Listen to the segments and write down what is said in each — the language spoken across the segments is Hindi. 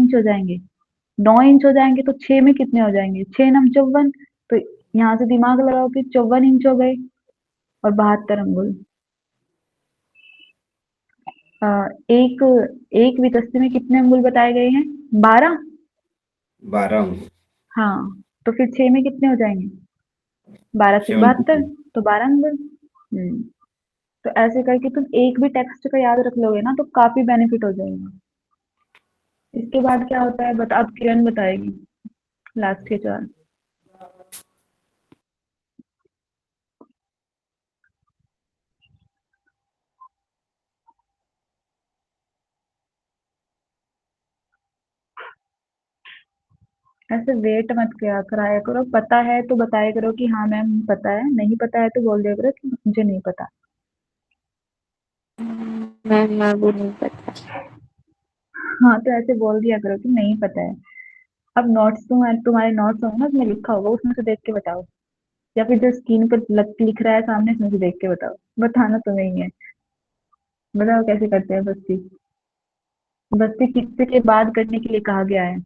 इंच हो जाएंगे। 9 इंच हो जाएंगे तो 6 में कितने हो जाएंगे? 6 9 54। तो यहाँ से दिमाग लगाओ कि 54 इंच हो गए और 72 अंगुल। एक एक वितस्ती में कितने अंगुल बताए गए हैं? 12। 12। हाँ, तो फिर 6 में कितने हो जाएंगे? 12 से 72, 72। तो 12 अंगुल। तो ऐसे करके तुम एक भी टेक्स्ट का याद रख लोगे ना तो काफी बेनिफिट हो जाएगा। इसके बाद क्या होता है बता, अब किरण बताएगी लास्ट के चार। ऐसे वेट मत किया कराया करो, पता है तो बताया करो कि हाँ मैम पता है, नहीं पता है तो बोल दिया करो कि मुझे नहीं पता। मैम मैं वो नहीं पता। हाँ, तो ऐसे बोल दिया करो कि नहीं पता है। अब नोट्स तुम्हारे नोट्स होंगे ना, उसमें लिखा होगा, उसमें से देख के बताओ। या फिर जो स्क्रीन पर लिख रहा है सामने, उसमें से देख के बताओ। बताना तुम्हें ही है। बताओ कैसे करते हैं बस्ती। बस्ती किससे के बाद करने के लिए कहा गया है?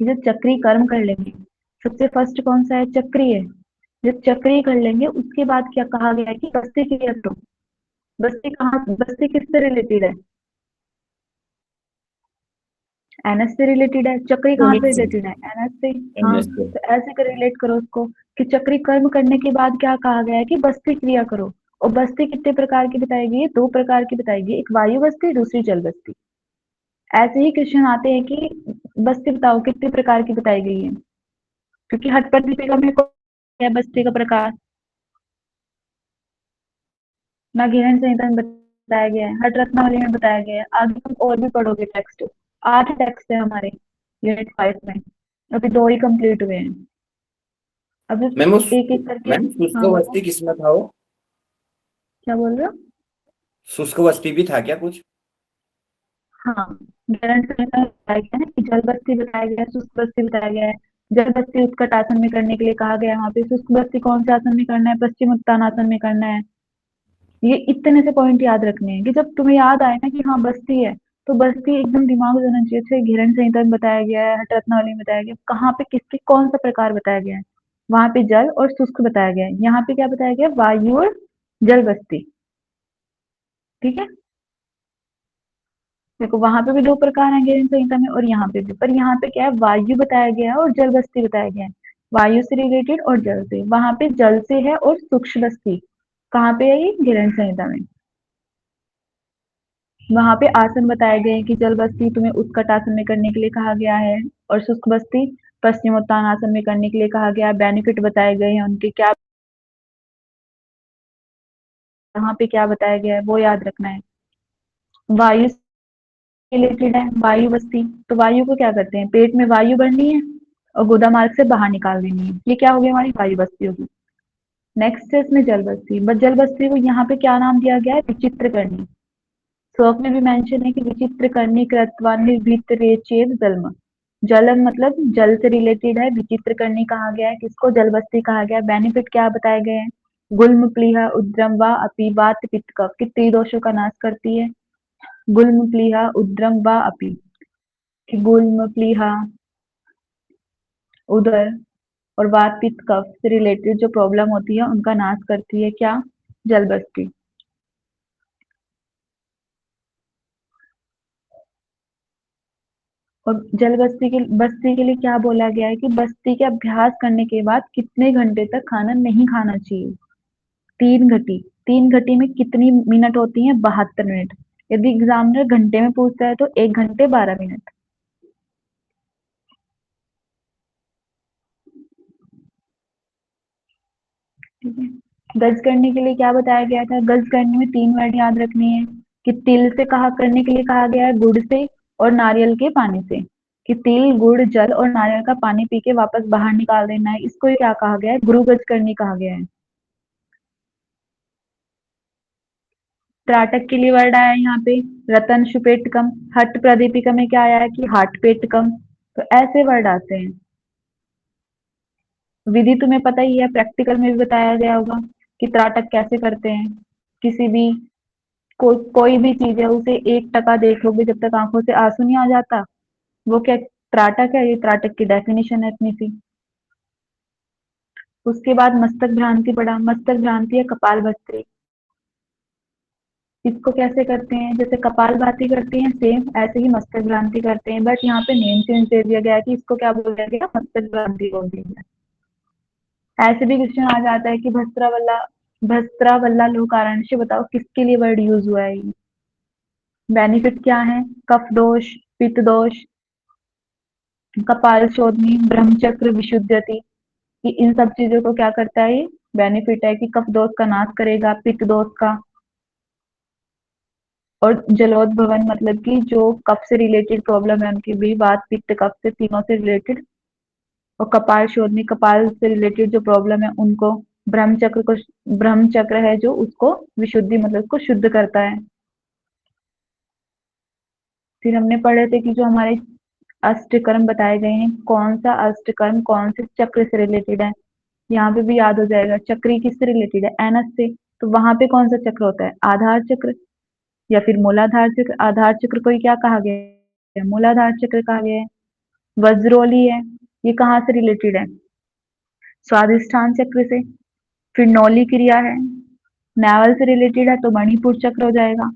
कि जब चक्री कर्म कर लेंगे। सबसे फर्स्ट कौन सा है? चक्री है। जब चक्री कर लेंगे उसके बाद क्या कहा गया है कि बस्ती क्रिया करो। बस्ती किससे रिलेटेड है? एनएस से रिलेटेड है। चक्री कहाँ से यूनिट से। रिलेटेड है? एनएस से। हाँ, एनएस से। तो ऐसे कर रिलेट करो उसको कि चक्री कर्म करने के बाद क्या कहा गया है कि बस्ती क्रिया करो। और बस्ती कितने प्रकार की बताई गई है? 2 प्रकार की बताई गई है, एक वायु बस्ती, दूसरी जल बस्ती। ऐसे ही क्वेश्चन आते हैं कि बस्ती बताओ कितने प्रकार की बताई गई है, क्योंकि हट पर दीपिका में कौन है बस्ती का प्रकार? ना घिरण संहिता में बताया गया है, हट रत्नावली में बताया गया है। आगे तुम और भी पढ़ोगे टेक्स्ट। 8 टेक्स्ट है हमारे यूनिट 5 में, अभी 2 ही कंप्लीट हुए हैं। अब मैम उस एक एक करके। मैम शुष्क हाँ बोलो। वस्ती किसमें था वो? क्या बोल रहे हो? शुष्क वस्ती भी था क्या कुछ? हाँ, घिरण संहिता में बताया गया है कि जल बस्ती बताया गया है, शुष्क बस्ती बताया गया है। जल बस्ती उत्कट आसन में करने के लिए कहा गया है। वहां पे शुष्क बस्ती कौन से आसन में करना है? पश्चिम उत्तान आसन में करना है। ये इतने से पॉइंट याद रखने हैं कि जब तुम्हें याद आए ना कि हाँ बस्ती है, तो बस्ती एकदम दिमाग में होना चाहिए। अच्छा, घिरण संहिता में बताया गया है, हट रत्नावली में बताया गया है, कहाँ पे किसके कौन सा प्रकार बताया गया है? वहां पे जल और शुष्क बताया गया है, यहाँ पे क्या बताया गया है? वायु और जल बस्ती। ठीक है। देखो वहां पे भी 2 प्रकार हैं घिरण संहिता में, और यहाँ पे भी, पर यहाँ पे क्या है? वायु बताया गया है और जल बस्ती बताया गया है। वायु से रिलेटेड और जल से। वहां पे जल से है और सूक्ष्म बस्ती कहाँ पे है? ये घिरण संहिता में। वहां पे आसन बताए गए हैं कि जल बस्ती तुम्हें उत्कट आसन में करने के लिए कहा गया है, और शुष्क बस्ती पश्चिमोत्तान आसन में करने के लिए कहा गया है। बेनिफिट बताए गए हैं उनके क्या, वहां पे क्या बताया गया है वो याद रखना है। वायु से रिलेटेड है वायु बस्ती। तो वायु को क्या करते हैं? पेट में वायु भरनी है और गुदा मार्ग से बाहर निकाल देनी है। ये क्या होगी? हमारी वायु बस्ती होगी। नेक्स्ट है इसमें जल बस्ती। बस जल बस्ती को यहाँ पे क्या नाम दिया गया है? विचित्र करनी। श्लोक में भी मेंशन है कि विचित्र करनी कृत्वा निर्भितरेचेद जलम। जलम मतलब जल से रिलेटेड है, विचित्र करनी कहा गया है, किसको? जल बस्ती कहा गया है। बेनिफिट क्या बताए गए हैं? गुल्म प्लीहा उद्रम व अपि वात पित्त कफ के त्रिदोषों का नाश करती है। गुल्म प्लीहा उद्रम व अपि, कि गुल्म प्लीहा उदर और वात पित्त कफ से रिलेटेड जो प्रॉब्लम होती है उनका नाश करती है क्या? जल बस्ती। और जल बस्ती के लिए क्या बोला गया है कि बस्ती के अभ्यास करने के बाद कितने घंटे तक खाना नहीं खाना चाहिए? 3 घटी। 3 घटी में कितनी मिनट होती है? 72 मिनट। यदि एग्जामिनर घंटे में पूछता है तो 1 घंटे 12 मिनट। ठीक है। गज करने के लिए क्या बताया गया था? गज करने में 3 वर्ड याद रखनी है। कि तिल से कहा करने के लिए कहा गया है, गुड़ से और नारियल के पानी से। कि तिल गुड़ जल और नारियल का पानी पी के वापस बाहर निकाल देना है, इसको क्या कहा गया है? गुरु गज करनी कहा गया है। त्राटक के लिए वर्ड आया है यहाँ पे, रतन शुपेटकम। हट प्रदीपिका में क्या आया है? कि हाट पेटकम। तो ऐसे वर्ड आते हैं। विधि तुम्हें पता ही है, प्रैक्टिकल में भी बताया गया होगा कि त्राटक कैसे करते हैं। किसी भी कोई भी चीज है उसे 1 टका देखोगे जब तक आंखों से आंसू नहीं आ जाता, वो क्या त्राटक है? ये त्राटक की डेफिनेशन है इतनी सी। उसके बाद मस्तक भ्रांति पढ़ा। मस्तक भ्रांति है कपालभाति। इसको कैसे करते हैं? जैसे कपालभाति करते हैं सेम ऐसे ही मस्तक भ्रांति करते हैं, बट यहाँ पे नेम चेंज दे दिया गया है कि इसको क्या बोल दिया गया, मस्तक भ्रांति बोल दिया गया। ऐसे भी क्वेश्चन आ जाता है कि भस्त्रावल्ला लोह कारण से बताओ किसके लिए वर्ड यूज हुआ है ये। बेनिफिट क्या है? कफ दोष, पित्त दोष, कपाल शोधनी, ब्रह्मचक्र विशुद्धति, कि इन सब चीजों को क्या करता है ये? बेनिफिट है कि कफ दोष का नाश करेगा, पित्त दोष का, और जलोद्भवन मतलब कि जो कफ से रिलेटेड प्रॉब्लम है उनकी भी, वात पित्त कफ से तीनों से रिलेटेड, और कपाल शोधनी कपाल से रिलेटेड जो प्रॉब्लम है उनको, ब्रह्मचक्र है जो उसको विशुद्धि मतलब उसको शुद्ध करता है। फिर हमने पढ़े थे कि जो हमारे अष्टकर्म बताए गए हैं, कौन सा अष्टकर्म कौन से चक्र से रिलेटेड है, यहाँ पे भी याद हो जाएगा। चक्री किससे रिलेटेड है? एनस से। तो वहां पे कौन सा चक्र होता है? आधार चक्र या फिर मूलाधार चक्र। आधार चक्र को ही क्या कहा गया है? मूलाधार चक्र कहा गया है। वज्रोली है, ये कहाँ से रिलेटेड है? स्वादिष्ठान चक्र से। फिर नौली क्रिया है, नावल से रिलेटेड है तो मणिपुर चक्र हो जाएगा।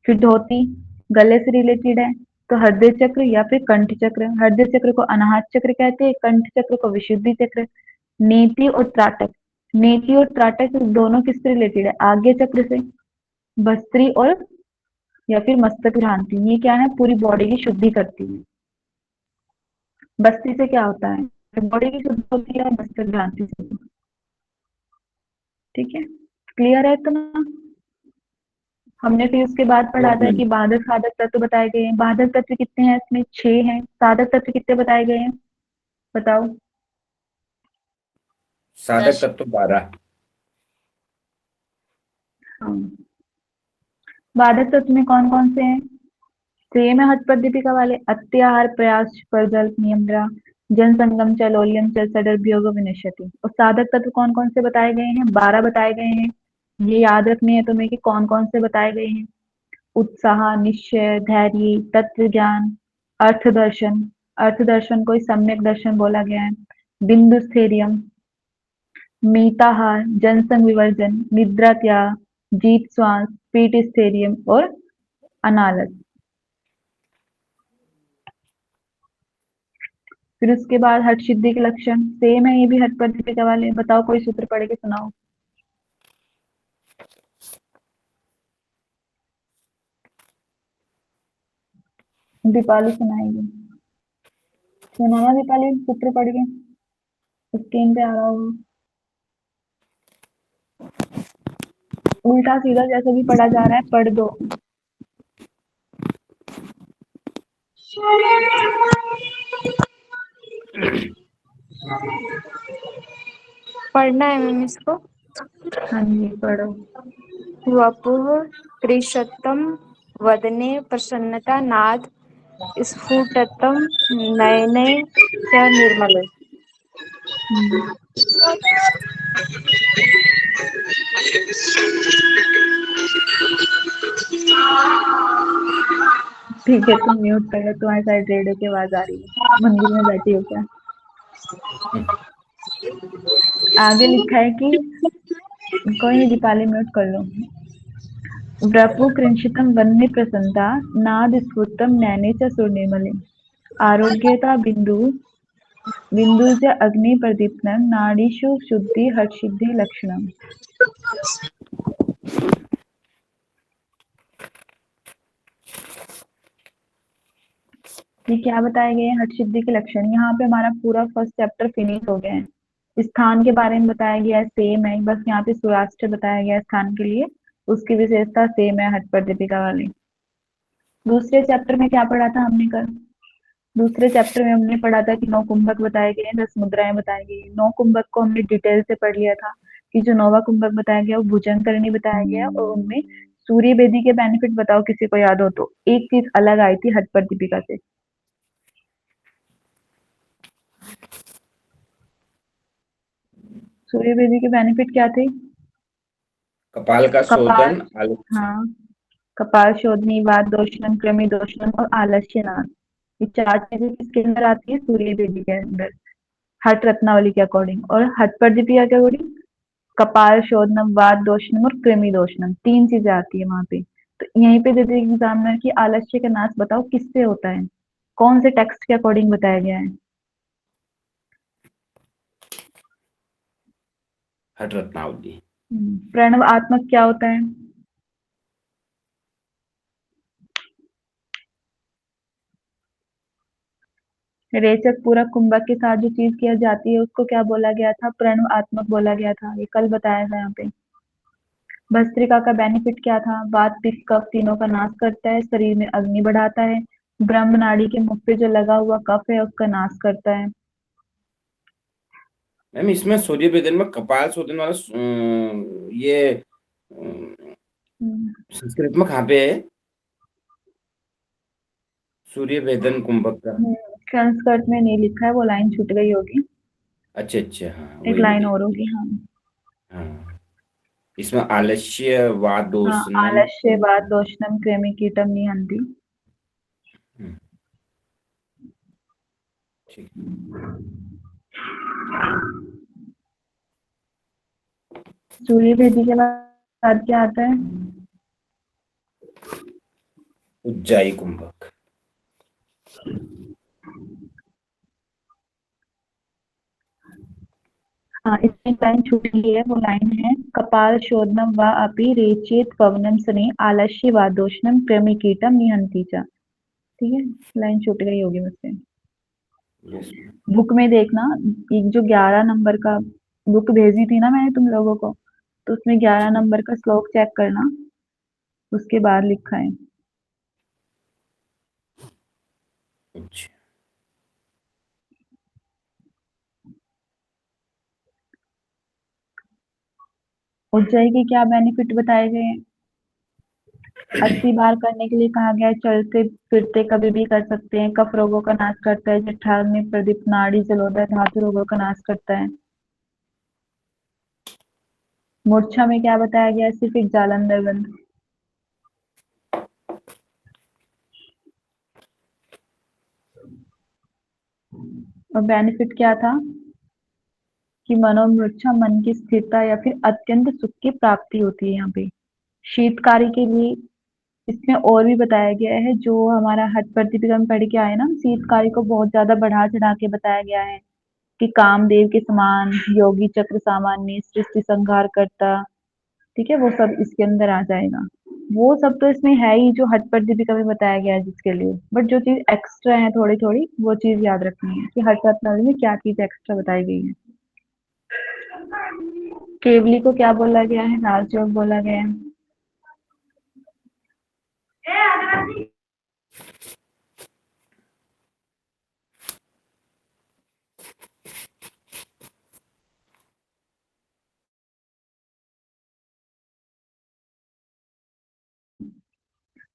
फिर धोती गले से रिलेटेड है तो हृदय चक्र या फिर कंठ चक्र। हृदय चक्र को अनाहत चक्र कहते हैं, कंठ चक्र को विशुद्धि चक्र। नेति और त्राटक, नेति और त्राटक दोनों किससे रिलेटेड है? आज्ञा चक्र से। भस्त्री और या फिर मस्तक भ्रांति, ये क्या है? पूरी बॉडी की शुद्धि करती है। बस्ती से क्या होता है? बॉडी की शुद्धि होती है, और मस्तक भ्रांति से। ठीक है, क्लियर है इतना? हमने फिर उसके बाद पढ़ा यस था मैम। कि बाधक साधक तत्व बताए गए हैं। बाधक तत्व कितने हैं? इसमें 6 हैं। साधक तत्व कितने बताए गए हैं बताओ? साधक तत्व 12। हाँ, बाधक तत्व में कौन कौन से हैं? सेम है हठ दीपिका वाले। अत्याहार प्रयास परजल नियम्रा जन संगम चलोलियम चल सडर वियोग विनश्यति। और साधक तत्व कौन कौन से बताए गए हैं? 12 बताए गए हैं। ये याद रखने हैं तुम्हें कि कौन कौन से बताए गए हैं। उत्साह, निश्चय, धैर्य, तत्व ज्ञान, अर्थ दर्शन। अर्थ दर्शन को ही सम्यक दर्शन बोला गया है। बिंदु स्थैर्यम, मीताहार, जनसंग विवर्जन, निद्रा त्याग, जीत श्वास, पीठ स्थैर्यम और अनालस। फिर उसके बाद हठ सिद्धि के लक्षण सेम है, ये भी हठ पर वाले। बताओ कोई सूत्र पढ़ के सुनाओ। दीपाली सुनाएगी। सुनाना दीपाली सूत्र पढ़ के, स्क्रीन पे आ रहा होगा। उल्टा सीधा जैसे भी पढ़ा जा रहा है पढ़ दो। पढ़ना है मैम इसको। हाँ जी पढ़ो। वपुः त्रिशतम वदने प्रसन्नता नाद स्फुटतम नयने च निर्मले। हम्म, ठीक है, तुम म्यूट कर लो, तुम्हारे साइड रेडियो की आवाज आ रही है। मंदिर में बैठी हो क्या? आगे लिखा है कि कोई नहीं, दीपाली म्यूट कर लो। व्रपु कृंशितम वन्य प्रसन्नता नाद स्फुटतम नैने च सुनिर्मले। आरोग्यता बिंदु बिंदुज अग्नि प्रदीप्तम नाड़ीषु शुद्धि हर्षिद्धि लक्षणम। ये क्या बताए गए हैं? हठ सिद्धि के लक्षण। यहाँ पे हमारा पूरा फर्स्ट चैप्टर फिनिश हो गया है। स्थान के बारे में बताया गया है, सेम है, बस यहाँ पे सूर्यास्त बताया गया है स्थान के लिए। उसकी विशेषता सेम है हट पर दीपिका वाली। दूसरे चैप्टर में क्या पढ़ा था हमने कल? दूसरे चैप्टर में हमने पढ़ा था कि 9 कुंभक बताए गए हैं, 10 मुद्राएं बताई गई हैं। 9 कुंभक को हमने डिटेल से पढ़ लिया था कि जो 9वां कुंभक बताया गया वो भुजंग करनी बताया गया, और उनमें सूर्य वेदी के बेनिफिट बताओ किसी को याद हो तो। एक चीज अलग आई थी हट पर दीपिका से। सूर्य वेदी के बेनिफिट क्या थे? कपाल का कपाल, शोधन, आलस्य। हाँ, कपाल शोधनी, वात दोषणम, कृमि दोषणम और आलस्य नाश। ये 4 चीजें किसके अंदर आती है? सूर्य बेदी के अंदर, हठ रत्नावली के अकॉर्डिंग। और हठ पर दीपिका के अकॉर्डिंग कपाल शोधनम, वात दोषनम और कृमि दोषनम, 3 चीजें आती है वहां पे। तो यहीं पे दे दे एग्जामिनर की आलस्य का नाश बताओ किससे होता है, कौन से टेक्स्ट के अकॉर्डिंग बताया गया है? हठ रत्नावली। प्रणव आत्मक क्या होता है? रेचक पूरक कुंभक के साथ जो चीज किया जाती है उसको क्या बोला गया था? प्रणव आत्मक बोला गया था, ये कल बताया था यहाँ पे। भस्त्रिका का बेनिफिट क्या था? वात पित्त कफ तीनों का नाश करता है, शरीर में अग्नि बढ़ाता है, ब्रह्म नाड़ी के मुख पे जो लगा हुआ कफ है उसका नाश करता है। मैम इसमें सूर्य भेदन में कपाल शोधन वाला ये हम्म, संस्कृत में कहाँ पे है? सूर्य भेदन कुंभक का। संस्कृत में नहीं लिखा है, वो लाइन छूट गई होगी, अच्छा अच्छा, हाँ एक वही मैं लाइन देख। और होगी। हाँ हाँ, इसमें आलस्य हाँ, वादोषणम। आलस्य बात दोषणम कृमि कीटम निहंति। हम्म, ठीक। सूर्य भेदी के बाद क्या आता है? उज्जाई कुंभक। हाँ, इसमें लाइन छूट गई है, वो लाइन है कपाल शोधनम वा अपि रेचेत पवनम सने आलस्य वा दोषणम कृमि कीटम निहंति च। ठीक है, लाइन छूट गई होगी मुझसे। Yes ma'am. बुक में देखना, एक जो 11 नंबर का बुक भेजी थी ना मैंने तुम लोगों को, तो उसमें 11 जी। नंबर का श्लोक चेक करना, उसके बाद लिखा है। अच्छा। उज्जई के क्या बेनिफिट बताए गए हैं? 80 बार करने के लिए कहा गया है, चलते फिरते कभी भी कर सकते हैं, कफ रोगों का नाश करता है, जठराग्नि प्रदीप नाड़ी जलोदर धातु रोगों का नाश करता है। मूर्छा में क्या बताया गया है? सिर्फ एक जालंधर बंद। और बेनिफिट क्या था? कि मनोमूर्छा, मन की स्थिरता या फिर अत्यंत सुख की प्राप्ति होती है यहाँ पे। शीतकारी के लिए इसमें और भी बताया गया है, जो हमारा हठ प्रतिपिगम पढ़ के आए ना, शीतकारी को बहुत ज्यादा बढ़ा चढ़ा के बताया गया है कि कामदेव के समान, योगी चक्र सामान्य, सृष्टि संहार करता। ठीक है, वो सब इसके अंदर आ जाएगा। वो सब तो इसमें है ही जो हट पर दीपिका में बताया गया है जिसके लिए, बट जो चीज एक्स्ट्रा है थोड़ी थोड़ी वो चीज याद रखनी है कि हट रत्नावली में क्या चीज एक्स्ट्रा बताई गई है। केवली को क्या बोला गया है? राजयोग बोला गया है।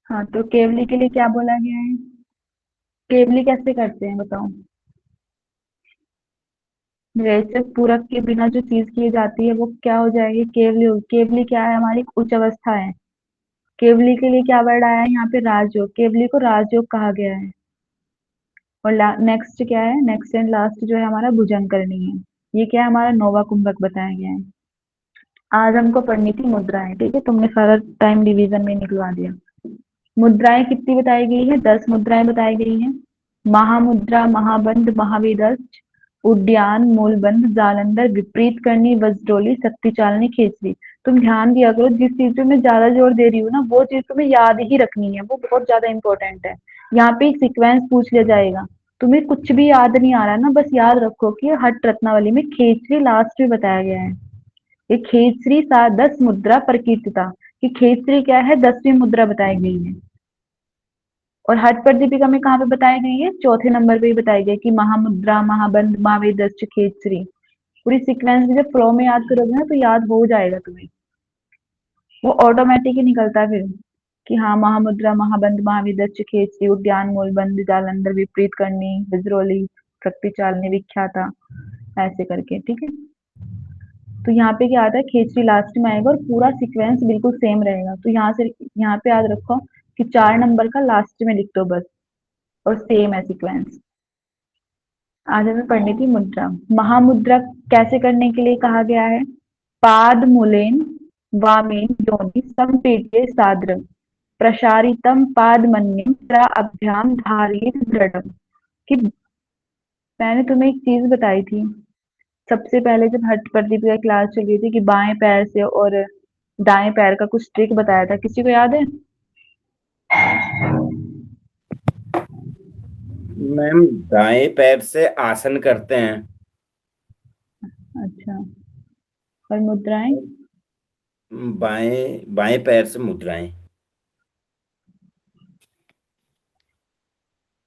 हाँ, तो केवली के लिए क्या बोला गया है? केवली कैसे करते हैं बताओ? रेचक पूरक के बिना जो चीज की जाती है वो क्या हो जाएगी? केवली केवली क्या है? हमारी एक उच्च अवस्था है। केवली के लिए क्या वर्ड आया है यहाँ पे? राजयोग। केवली को राजयोग कहा गया है। और नेक्स्ट क्या है? नेक्स्ट एंड लास्ट जो है हमारा भुजंग करनी है। ये क्या है? हमारा नोवा कुंभक बताया गया है। आज हमको पढ़नी थी मुद्राएं, ठीक है, तुमने सारा टाइम डिवीजन में निकलवा दिया। मुद्राएं कितनी बताई गई है? 10 मुद्राएं बताई गई हैं। महामुद्रा, महाबंध, महावेदस्थ, उद्यान, मूलबंध, जालंधर, विपरीत करनी, वज्रडोली, शक्ति चालनी, खेचरी। तुम ध्यान दिया करो, जिस चीज पे मैं ज्यादा जोर दे रही हूँ ना वो चीज तुम्हें याद ही रखनी है, वो बहुत ज्यादा इंपॉर्टेंट है। यहाँ पे एक सीक्वेंस पूछ लिया जाएगा, तुम्हें कुछ भी याद नहीं आ रहा है ना, बस याद रखो कि हट रत्नावली में खेचरी लास्ट में बताया गया है। ये खेचरी सा 10 मुद्रा प्रकीर्तिता, कि खेचरी क्या है? 10वीं मुद्रा बताई गई है। और हठ पर दीपिका में कहाँ पे बताई गई है? चौथे नंबर पे ही बताई गई कि महामुद्रा, महाबंध, महावेदस्थ, खेचरी। पूरी सीक्वेंस में जब फ्लो में याद करोगे ना तो याद हो जाएगा तुम्हें, वो ऑटोमेटिक ही निकलता है फिर कि हाँ, महामुद्रा, महाबंध, महावेदस्थ, खेचरी, उद्यान, मूलबंध, जालंधर, विपरीत करनी, बिजरोली, शक्ति चालनी, विख्याता, ऐसे करके। ठीक है, तो यहाँ पे क्या आता है? खेचरी लास्ट में आएगा और पूरा सीक्वेंस बिल्कुल सेम रहेगा। तो यहाँ से यहाँ पे याद रखो कि 4 नंबर का लास्ट में लिख दो बस। और सेम है सीक्वेंस। आज हमें पढ़नी थी मुद्रा। महामुद्रा कैसे करने के लिए कहा गया है? पाद मूलेन वामेन योनि संपेत्य सादरं प्रसारितं पादमन्यं अभ्याम धारयेत् दृढ़म्। कि मैंने तुम्हें एक चीज बताई थी सबसे पहले जब हठ प्रदीप का क्लास चल रही थी कि बाएं पैर से और दाएं पैर का कुछ ट्रिक बताया था, किसी को याद है? मैम दाएं पैर से आसन करते हैं। अच्छा, और मुद्राएं? बाएं बाएं पैर से मुद्राएं।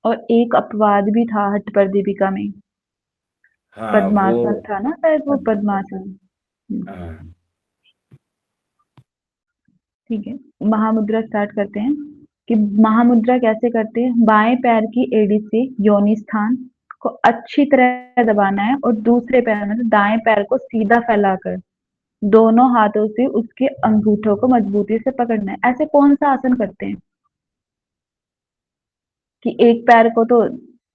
और एक अपवाद भी था हठ प्रदीपिका में, हाँ वो। पद्मासन था ना शायद, वो पद्मासन। हाँ। ठीक है, महामुद्रा स्टार्ट करते हैं। कि महामुद्रा कैसे करते हैं? बाएं पैर की एड़ी से योनि स्थान को अच्छी तरह दबाना है और दूसरे पैर मतलब दाएं पैर को सीधा फैलाकर दोनों हाथों से उसके अंगूठों को मजबूती से पकड़ना है। ऐसे कौन सा आसन करते हैं कि एक पैर को तो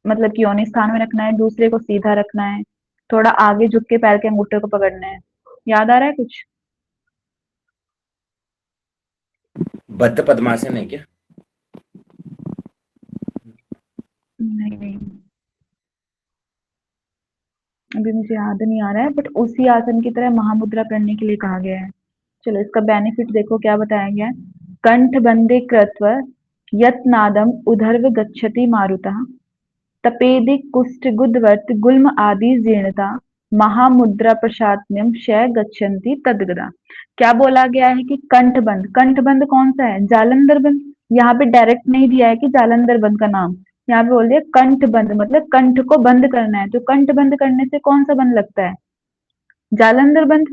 मतलब कि योनि स्थान में रखना है, दूसरे को सीधा रखना है, थोड़ा आगे झुक के पैर के अंगूठे को पकड़ना है। याद आ रहा है कुछ? बद्ध पद्मासन है क्या? नहीं नहीं, अभी मुझे याद नहीं आ रहा है, बट उसी आसन की तरह महामुद्रा करने के लिए कहा गया है। चलो इसका बेनिफिट देखो क्या बताया गया है। कंठ बंदे कृत्वा यत् नादम उधर्व गच्छति मारुतः तपेदि कुष्ठ गुदवर्त गुल्म आदि जीर्णता महामुद्रा प्रशात्म्यम क्षय गच्छन्ति तदगदा। क्या बोला गया है कि कंठ बंद कौन सा है? जालंधर बंद। यहाँ पे डायरेक्ट नहीं दिया है कि जालंधर बंद का नाम, यहाँ पे बोल दिया कंठ बंद, मतलब कंठ को बंद करना है। तो कंठ बंद करने से कौन सा बंद लगता है? जालंधर बंद।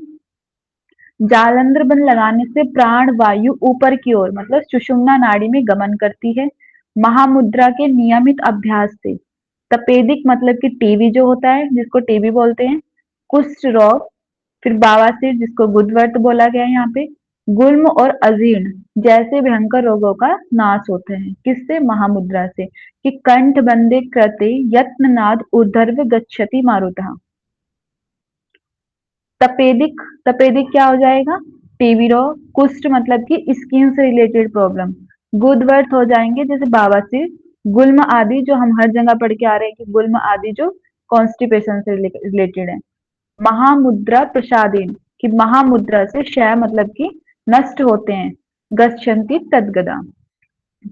जालंधर बंद लगाने से प्राण वायु ऊपर की ओर मतलब सुषुम्ना नाड़ी में गमन करती है। महामुद्रा के नियमित अभ्यास से तपेदिक मतलब कि टीबी जो होता है जिसको टीबी बोलते हैं, कुष्ठ रोग, फिर बवासीर जिसको गुदवर्त बोला गया है यहाँ पे, गुल्म और अजीर्ण जैसे भयंकर रोगों का नाश होते हैं। किससे? महामुद्रा से। कि कंठ बंदे कृते यत्ननाद ऊर्ध्व गच्छति मारुतः। तपेदिक, तपेदिक क्या हो जाएगा? टीबी रोग, कुष्ठ मतलब कि स्किन से रिलेटेड प्रॉब्लम, गुदवर्त हो जाएंगे जैसे बवासीर, गुल्म आदि जो हम हर जगह पढ़ के आ रहे हैं कि गुल्म आदि जो कॉन्स्टिपेशन से रिलेटेड है। महामुद्रा प्रसादेन कि महामुद्रा से क्षय मतलब कि नष्ट होते हैं। गच्छन्ति तद्गदा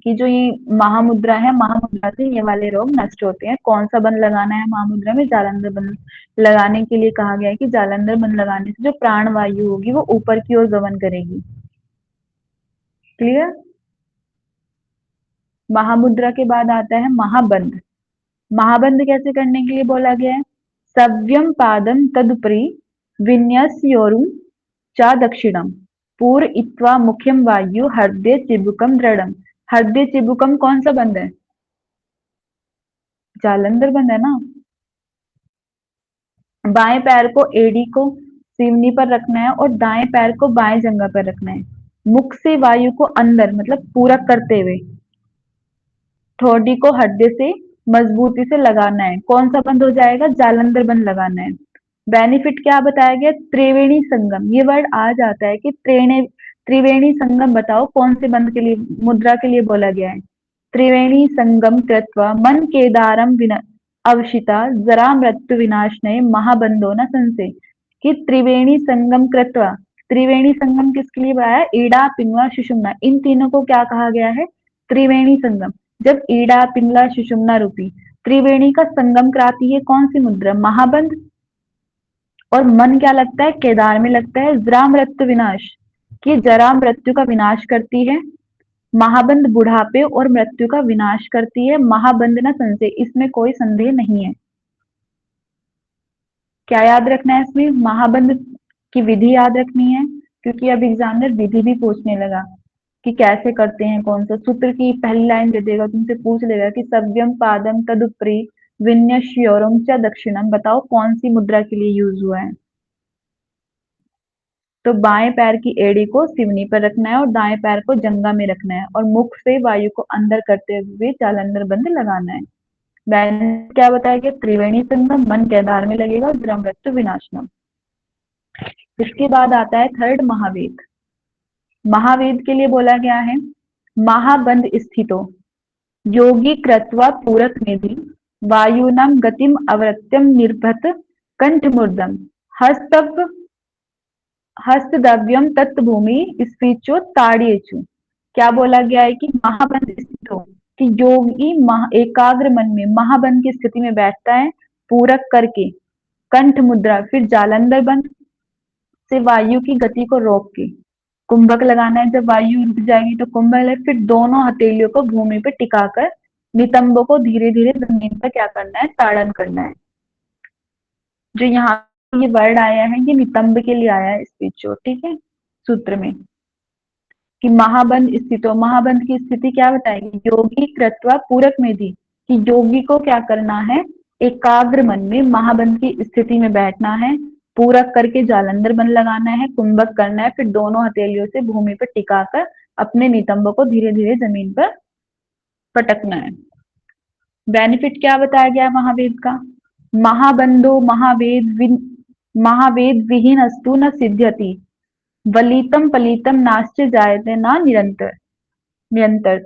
कि जो ये महामुद्रा है, महामुद्रा से ये वाले रोग नष्ट होते हैं। कौन सा बंद लगाना है महामुद्रा में? जालंधर बंद लगाने के लिए कहा गया है कि जालंधर बंद लगाने से जो प्राण वायु होगी वो ऊपर की ओर गमन करेगी। क्लियर? महामुद्रा के बाद आता है महाबंध। महाबंध कैसे करने के लिए बोला गया है? सव्यम पादम तदुपरि विन्यस्योरुम चा दक्षिणम पूरयित्वा मुख्यम वायु हृदय चिबुकम दृढ़म। हृदय चिबुकम कौन सा बंद है? जालंधर बंद है ना। बाएं पैर को एड़ी को सीवनी पर रखना है और दाएं पैर को बाएं जंघा पर रखना है। मुख से वायु को अंदर मतलब पूरक करते हुए ठोडी को हृदय से मजबूती से लगाना है। कौन सा बंद हो जाएगा? जालंधर बंद लगाना है। बेनिफिट क्या बताया गया? त्रिवेणी संगम, ये वर्ड आ जाता है कि त्रिवेणी संगम बताओ कौन से बंद के लिए, मुद्रा के लिए बोला गया है? त्रिवेणी संगम कृत्वा मन केदारम अवशिता जरा मृत्यु विनाशनये महाबंधो न संशय। कि त्रिवेणी संगम कृत्वा, त्रिवेणी संगम किसके लिए बनाया? ईड़ा पिंगला सुषुम्ना, इन तीनों को क्या कहा गया है? त्रिवेणी संगम। जब ईड़ा पिंगला सुषुम्ना रूपी त्रिवेणी का संगम कराती है कौन सी मुद्रा? महाबंध। और मन क्या लगता है? केदार में लगता है। जरा मृत्यु विनाश, कि जरा मृत्यु का विनाश करती है। महाबंध बुढ़ापे और मृत्यु का विनाश करती है। महाबंध न संशय, इसमें कोई संदेह नहीं है। क्या याद रखना है इसमें? महाबंध की विधि याद रखनी है क्योंकि अब एग्जामिनर विधि भी पूछने लगा कि कैसे करते हैं, कौन सा सूत्र की पहली लाइन दे देगा, तुमसे पूछ लेगा कि सव्यम पादम तदुपरि विन्यस्योरम च दक्षिणम, बताओ कौन सी मुद्रा के लिए यूज हुआ है। तो बाएं पैर की एड़ी को सिवनी पर रखना है और दाएं पैर को जंघा में रखना है और मुख से वायु को अंदर करते हुए जालंधर बंद लगाना है। क्या बताया गया? त्रिवेणी संगम मन के आधार में लगेगा, जरा मृत्यु विनाशनम। इसके बाद आता है थर्ड महावेद। महावेद के लिए बोला गया है महाबंध स्थितो योगी कृत्वा पूरक निधि वायुनाम गतिम अवृत्यम निर्भत कंठमूर्धम हस्तव हस्तद्रव्यम तत्भूमि स्पीचो ताड़ियेचु। क्या बोला गया है कि महाबंध स्थित हो कि योगी एकाग्र मन में महाबंध की स्थिति में बैठता है पूरक करके, कंठ मुद्रा, फिर जालंधर बंद से वायु की गति को रोक के कुंभक लगाना है। जब वायु रुक जाएगी तो कुंभक है, फिर दोनों हथेलियों को भूमि पर टिकाकर नितंबों को धीरे धीरे जमीन पर क्या करना है? ताड़न करना है। जो यहाँ ये वर्ड आया है ये नितंब के लिए आया है स्पीच, ठीक है, सूत्र में कि महाबंध स्थितो, महाबंध की स्थिति क्या बताएगी? योगी कृत्वा पूरक में दी कि योगी को क्या करना है? एकाग्र मन में महाबंध की स्थिति में बैठना है, पूरक करके जालंधर बंद लगाना है, कुंभक करना है, फिर दोनों हथेलियों से भूमि पर टिकाकर अपने नितंबों को धीरे धीरे जमीन पर पटकना है। बेनिफिट क्या बताया गया महावेद का? महाबंधो महावेद विहीन अस्तु न सिद्ध्यति वलितम पलितम नाश्च जायते ना निरंतर निरंतर।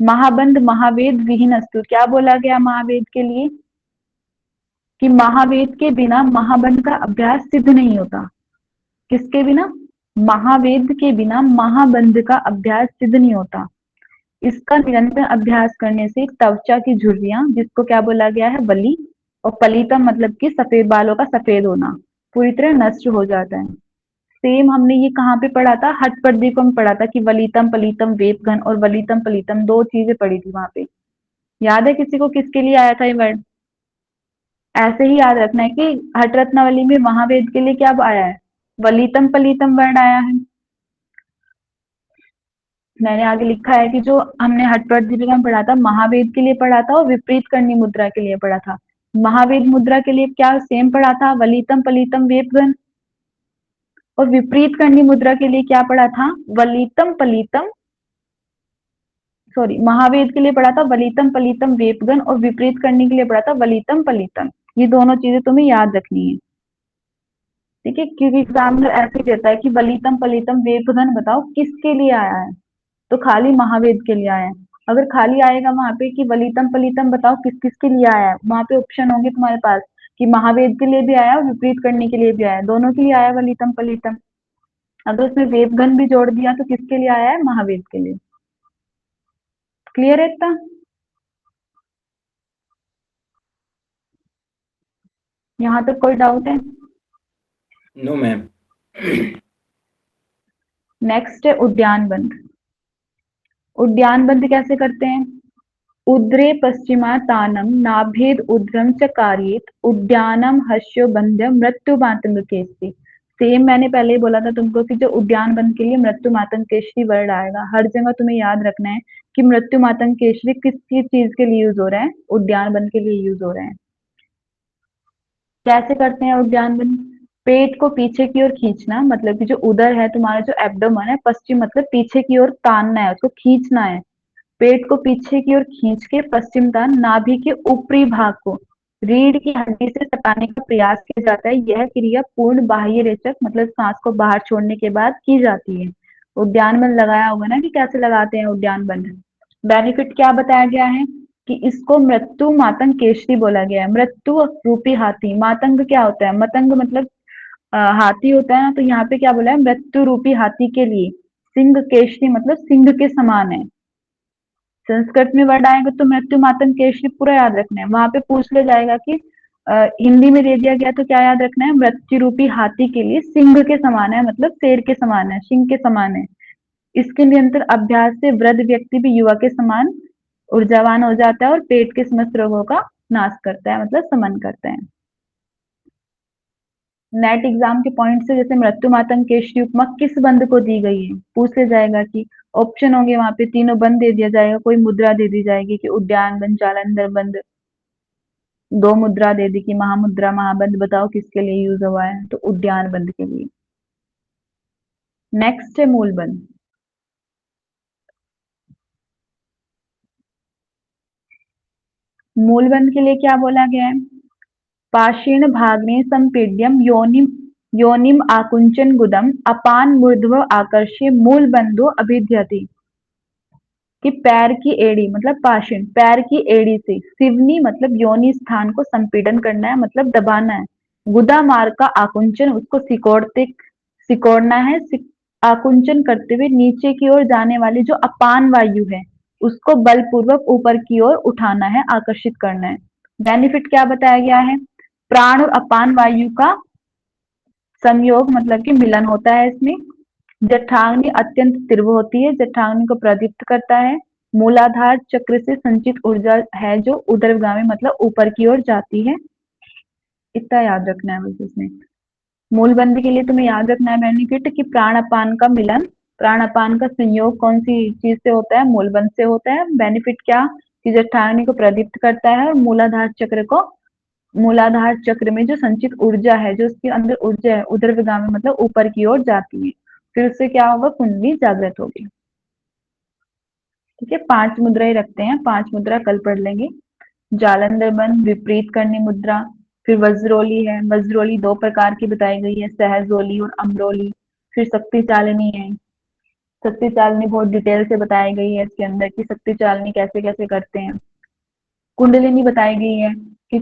महाबंध महावेद विहीन अस्तु, क्या बोला गया महावेद के लिए? कि महावेद के बिना महाबंध का अभ्यास सिद्ध नहीं होता। किसके बिना? महावेद के बिना महाबंध का अभ्यास सिद्ध नहीं होता। इसका निरंतर अभ्यास करने से त्वचा की झुर्रियां, जिसको क्या बोला गया है? बलि, और पलितम मतलब कि सफेद बालों का सफेद होना, पूरी तरह नष्ट हो जाता है। सेम हमने ये कहाँ पे पढ़ा था? हठपर्दी को हम पढ़ा था कि वलितम पलितम वेपघन और वलितम पलितम दो चीजें पढ़ी थी वहां पे। याद है किसी को किसके लिए आया था ये वर्ड? ऐसे ही याद रखना है कि हठ रत्नावली में महावेद के लिए क्या आया है? वलितम पलितम वर्ड आया है। मैंने आगे लिखा है कि जो हमने हठपर्दी में पढ़ा था महावेद के लिए पढ़ा था और विपरीत करनी मुद्रा के लिए पढ़ा था। महावेद मुद्रा के लिए क्या सेम पढ़ा था? वलितम पलितम वेपघन। और विपरीत करनी मुद्रा के लिए क्या पढ़ा था? वलितम पलितम, सॉरी, महावेद के लिए पढ़ा था वलितम पलितम वेपगन और विपरीत करने के लिए पढ़ा था वलितम पलितम। ये दोनों चीजें तुम्हें याद रखनी है, ठीक है, क्योंकि एग्जामिनर ऐसे ही देता है कि वलितम पलितम वेपगन बताओ किसके लिए आया है, तो खाली महावेद के लिए आया है। अगर खाली आएगा वहां पे कि वलितम पलितम बताओ किस किस के लिए आया है, वहां पे ऑप्शन होंगे तुम्हारे पास कि महावेद के लिए भी आया और विपरीत करने के लिए भी आया, दोनों के लिए आया वलितम पलितम। अगर उसमें वेपगन भी जोड़ दिया तो किसके लिए आया है? महावेद के लिए। क्लियर है इतना? यहाँ तक कोई डाउट है? No ma'am. नेक्स्ट है उद्यान बंध। उद्यान बंध कैसे करते हैं? उद्रे पश्चिमातानम नाभेद उद्रम च कार्येत उद्यानम हस्यो बंध्य मृत्यु मातंग केसरी। सेम मैंने पहले ही बोला था तुमको कि जो उद्यान बंध के लिए मृत्यु मातंग केसरी वर्ड आएगा, हर जगह तुम्हें याद रखना है कि मृत्यु मातंग केसरी किस चीज के लिए यूज हो रहा है? उद्यान बंध के लिए यूज हो रहे हैं। कैसे करते हैं उद्यान बंध? पेट को पीछे की ओर खींचना, मतलब कि जो उदर है तुम्हारा, जो एब्डोमन है, पश्चिम मतलब पीछे की ओर तानना है, उसको खींचना है। पेट को पीछे की ओर खींच के पश्चिम तान नाभि के ऊपरी भाग को रीढ़ की हड्डी से सटाने का प्रयास किया जाता है। यह क्रिया पूर्ण बाह्य रेचक मतलब सांस को बाहर छोड़ने के बाद की जाती है। उद्यान बंध लगाया होगा ना कि कैसे लगाते हैं उद्यान बंध। बेनिफिट क्या बताया गया है कि इसको मृत्यु मातंग केशरी बोला गया है। मृत्यु रूपी हाथी, मातंग क्या होता है? मतंग मतलब हाथी होता है ना, तो यहाँ पे क्या बोला है? मृत्यु रूपी हाथी के लिए सिंह केशरी मतलब सिंह के समान है। संस्कृत में वर्ड आएगा तो मृत्यु मातंग केशरी पूरा याद रखना है। वहां पे पूछ ले जाएगा कि हिंदी में दे दिया गया तो क्या याद रखना है? मृत्यु रूपी हाथी के लिए सिंह के समान है, मतलब शेर के समान है, सिंह के समान है। इसके निरंतर अभ्यास से वृद्ध व्यक्ति भी युवा के समान ऊर्जावान हो जाता है और पेट के समस्त रोगों का नाश करता है, मतलब समन करता है। नेट एग्जाम के पॉइंट से जैसे मृत्यु मातंग केशरी उपमा किस बंध को दी गई है पूछ ले जाएगा कि ऑप्शन होंगे वहां पे, तीनों बंद दे दिया जाएगा, कोई मुद्रा दे दी जाएगी कि उद्यान बंद, जालंधर बंद, दो मुद्रा दे दी कि महामुद्रा महाबंद, बताओ किसके लिए यूज हुआ है? तो उद्यान बंद के लिए। नेक्स्ट है मूलबंध। मूलबंध के लिए क्या बोला गया है? पाषेण भागने संपीड्यम योनिम योनिम आकुंचन गुदम अपान मूर्ध्व आकर्ष्य मूलबंधो अभिद्यति। कि पैर की एड़ी मतलब पाषण, पैर की एड़ी से सिवनी मतलब योनि स्थान को संपीड़न करना है, मतलब दबाना है। गुदा मार्ग का आकुंचन, उसको सिकोड़ना है। आकुंचन करते हुए नीचे की ओर जाने वाली जो अपान वायु है उसको बलपूर्वक ऊपर की ओर उठाना है, आकर्षित करना है। बेनिफिट क्या बताया गया है? प्राण और अपान वायु का संयोग मतलब कि मिलन होता है इसमें। जठराग्नि अत्यंत तीव्र होती है, जठराग्नि को प्रदीप्त करता है। मूलाधार चक्र से संचित ऊर्जा है जो उदरगामी मतलब ऊपर की ओर जाती है। इतना याद रखना है बस इसमें। मूलबंध के लिए तुम्हें याद रखना है बेनिफिट कि प्राण अपान का मिलन, प्राण अपान का संयोग कौन सी चीज से होता है? मूलबंध से होता है। बेनिफिट क्या? कि जठराग्नि को प्रदीप्त करता है और मूलाधार चक्र में जो संचित ऊर्जा है, जो उसके अंदर ऊर्जा है उदरगामी मतलब ऊपर की ओर जाती है। फिर उससे क्या होगा? कुंडली जागृत होगी। ठीक है, 5 मुद्राएं रखते हैं, 5 मुद्रा कल पढ़ लेंगे। जालंधर बंध, विपरीत करनी मुद्रा, फिर वज्रोली है। वज्रोली 2 प्रकार की बताई गई है, सहजोली और अम्रोली। फिर शक्ति चालिनी है। शक्ति चालिनी बहुत डिटेल से बताई गई है इसके अंदर कि शक्ति चालिनी कैसे कैसे करते हैं। कुंडलिनी बताई गई है कि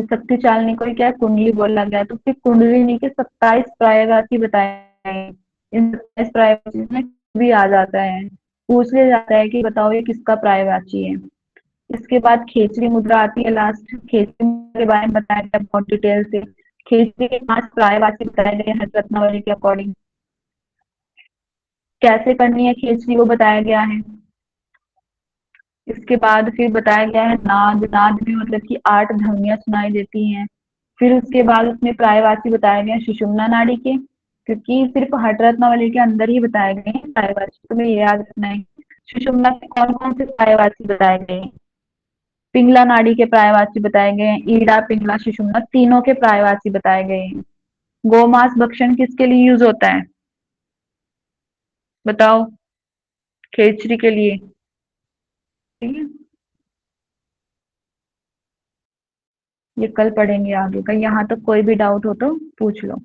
शक्ति चालिनी को ही क्या कुंडली बोला गया है, तो फिर कुंडलिनी के 27 पर्यायवाची बताए गए। इन 27 पर्यायवाची में भी आ जाता है, पूछ लिया जाता है कि बताओ ये किसका पर्यायवाची है। इसके बाद खेचरी मुद्रा आती है लास्ट। खेचरी मुद्रा के बारे में बताया गया बहुत डिटेल से। खेचरी के 5 पर्यायवाची बताए गए हैं रत्नावली के अकॉर्डिंग। कैसे करनी है खेचरी वो बताया गया है। इसके बाद फिर बताया गया है नाद। नाद में मतलब कि 8 ध्वनियां सुनाई देती हैं। फिर उसके बाद उसमें पर्यायवाची बताए गए हैं सुषुम्ना नाड़ी के, क्योंकि सिर्फ हठ रत्नावली के अंदर ही बताए गए हैं पर्यायवाची, तुम्हें ये याद रखना है। सुषुम्ना के कौन कौन से पर्यायवाची बताए गए हैं? पिंगला नाड़ी के पर्यायवाची बताए गए हैं, ईड़ा पिंगला सुषुम्ना तीनों के पर्यायवाची बताए गए हैं। गोमांस भक्षण किसके लिए यूज होता है बताओ? खेचरी के लिए। ठीक है, ये कल पढ़ेंगे आगे का। यहाँ तक कोई भी डाउट हो तो पूछ लो।